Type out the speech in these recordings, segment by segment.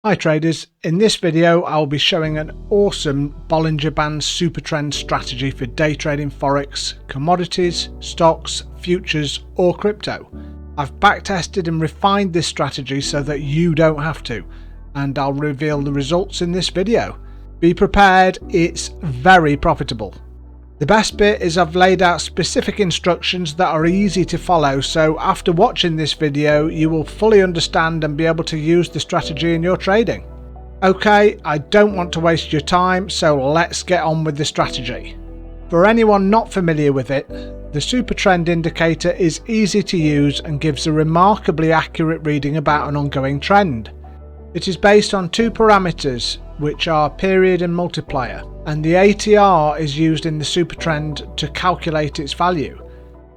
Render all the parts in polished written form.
Hi traders, in this video I'll be showing an awesome Bollinger Band Supertrend strategy for day trading Forex, commodities, stocks, futures or crypto. I've backtested and refined this strategy so that you don't have to, and I'll reveal the results in this video. Be prepared, it's very profitable. The best bit is I've laid out specific instructions that are easy to follow, so after watching this video you will fully understand and be able to use the strategy in your trading. Okay, I don't want to waste your time, so let's get on with the strategy. For anyone not familiar with it, the Supertrend indicator is easy to use and gives a remarkably accurate reading about an ongoing trend. It is based on two parameters, which are period and multiplier, and the ATR is used in the Supertrend to calculate its value.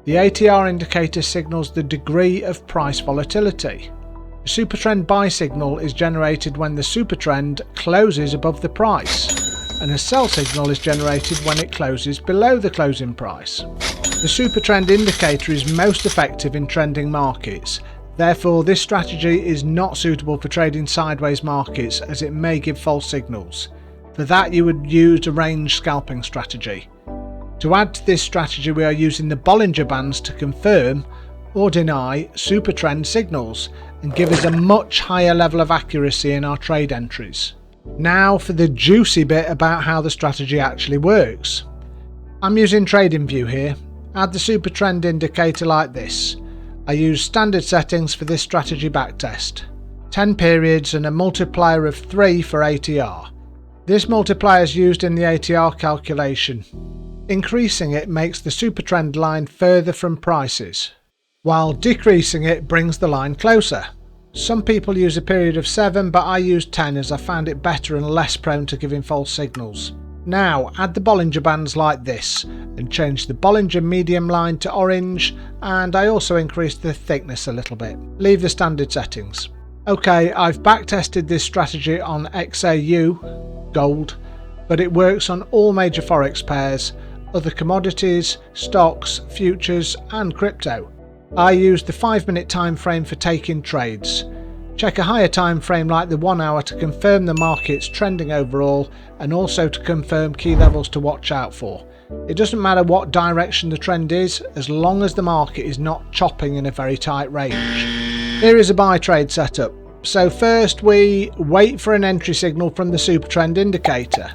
The ATR indicator signals the degree of price volatility. The Supertrend buy signal is generated when the Supertrend closes above the price, and a sell signal is generated when it closes below the closing price. The Supertrend indicator is most effective in trending markets. Therefore, this strategy is not suitable for trading sideways markets as it may give false signals. For that you would use a range scalping strategy. To add to this strategy we are using the Bollinger Bands to confirm or deny Supertrend signals and give us a much higher level of accuracy in our trade entries. Now for the juicy bit about how the strategy actually works. I'm using TradingView here. Add the Supertrend indicator like this. I use standard settings for this strategy backtest. 10 periods and a multiplier of 3 for ATR. This multiplier is used in the ATR calculation. Increasing it makes the Supertrend line further from prices, while decreasing it brings the line closer. Some people use a period of 7, but I use 10 as I found it better and less prone to giving false signals. Now add the Bollinger Bands like this and change the Bollinger medium line to orange, and I also increased the thickness a little bit. Leave the standard settings. Okay, I've backtested this strategy on XAU, gold, but it works on all major Forex pairs, other commodities, stocks, futures and crypto. I used the 5-minute time frame for taking trades. Check a higher time frame like the 1 hour to confirm the market's trending overall and also to confirm key levels to watch out for. It doesn't matter what direction the trend is as long as the market is not chopping in a very tight range. Here is a buy trade setup. So first we wait for an entry signal from the Supertrend indicator.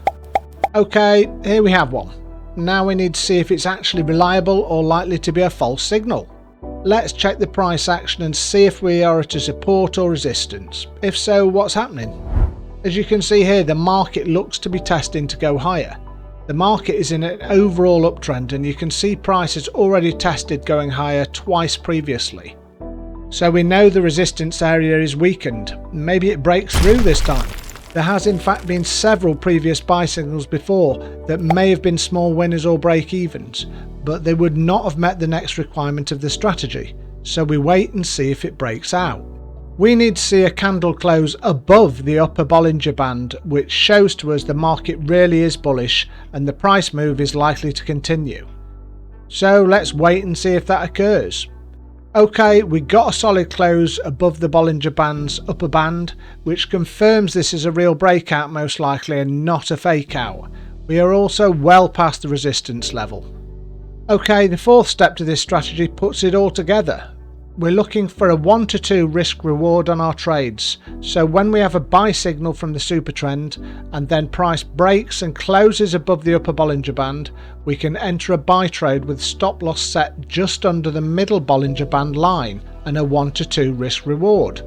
Okay, here we have one. Now we need to see if it's actually reliable or likely to be a false signal. Let's check the price action and see if we are at a support or resistance. If so, what's happening? As you can see here, the market looks to be testing to go higher. The market is in an overall uptrend and you can see price has already tested going higher twice previously. So we know the resistance area is weakened. Maybe it breaks through this time. There has in fact been several previous buy signals before that may have been small winners or break-evens, but they would not have met the next requirement of the strategy, so we wait and see if it breaks out. We need to see a candle close above the upper Bollinger Band, which shows to us the market really is bullish and the price move is likely to continue. So let's wait and see if that occurs. Okay, we got a solid close above the Bollinger Band's upper band, which confirms this is a real breakout most likely and not a fake out. We are also well past the resistance level. Okay, the fourth step to this strategy puts it all together. We're looking for a 1 to 2 risk reward on our trades, so when we have a buy signal from the Supertrend and then price breaks and closes above the upper Bollinger Band, we can enter a buy trade with stop loss set just under the middle Bollinger Band line and a 1 to 2 risk reward.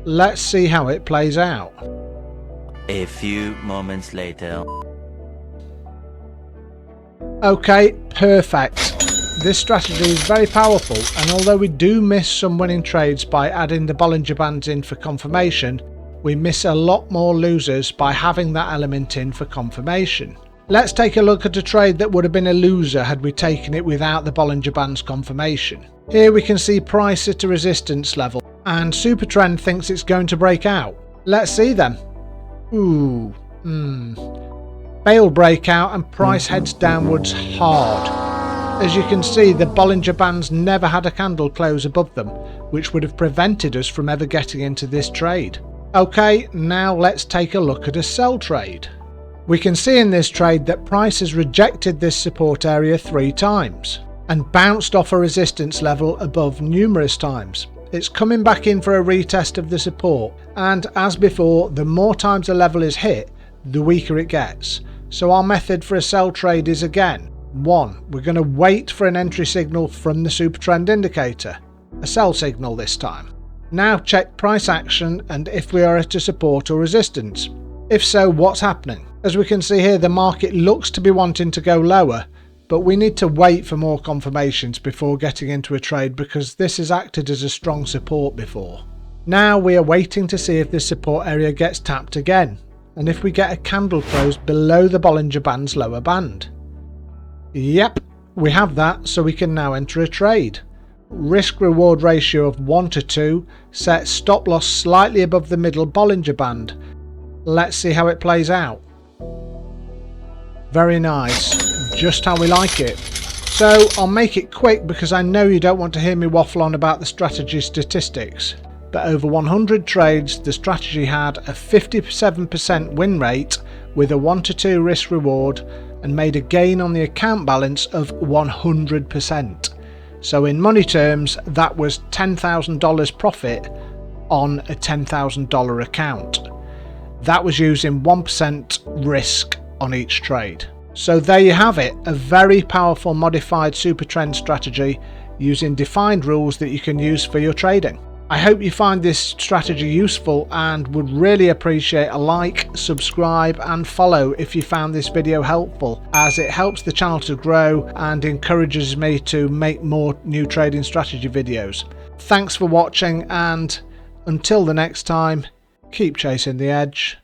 Let's see how it plays out. A few moments later. Okay, perfect. This strategy is very powerful, and although we do miss some winning trades by adding the Bollinger Bands in for confirmation, we miss a lot more losers by having that element in for confirmation. Let's take a look at a trade that would have been a loser had we taken it without the Bollinger Bands confirmation. Here we can see price at a resistance level, and Supertrend thinks it's going to break out. Let's see then. Fail breakout and price heads downwards hard. As you can see, the Bollinger Bands never had a candle close above them, which would have prevented us from ever getting into this trade. Okay, now let's take a look at a sell trade. We can see in this trade that price has rejected this support area 3 times and bounced off a resistance level above numerous times. It's coming back in for a retest of the support, and as before, the more times a level is hit, the weaker it gets. So our method for a sell trade is again, 1. We're going to wait for an entry signal from the Supertrend indicator, a sell signal this time. Now check price action and if we are at a support or resistance. If so, what's happening? As we can see here, the market looks to be wanting to go lower, but we need to wait for more confirmations before getting into a trade because this has acted as a strong support before. Now we are waiting to see if this support area gets tapped again, and if we get a candle close below the Bollinger Band's lower band. Yep, we have that, so we can now enter a trade. Risk reward ratio of 1 to 2, set stop loss slightly above the middle Bollinger Band. Let's see how it plays out. Very nice, just how we like it. So I'll make it quick because I know you don't want to hear me waffle on about the strategy statistics. But over 100 trades, the strategy had a 57% win rate with a 1 to 2 risk reward and made a gain on the account balance of 100%. So in money terms, that was $10,000 profit on a $10,000 account. That was using 1% risk on each trade. So there you have it, a very powerful modified Supertrend strategy using defined rules that you can use for your trading. I hope you find this strategy useful and would really appreciate a like, subscribe and follow if you found this video helpful, as it helps the channel to grow and encourages me to make more new trading strategy videos. Thanks for watching, and until the next time, keep chasing the edge.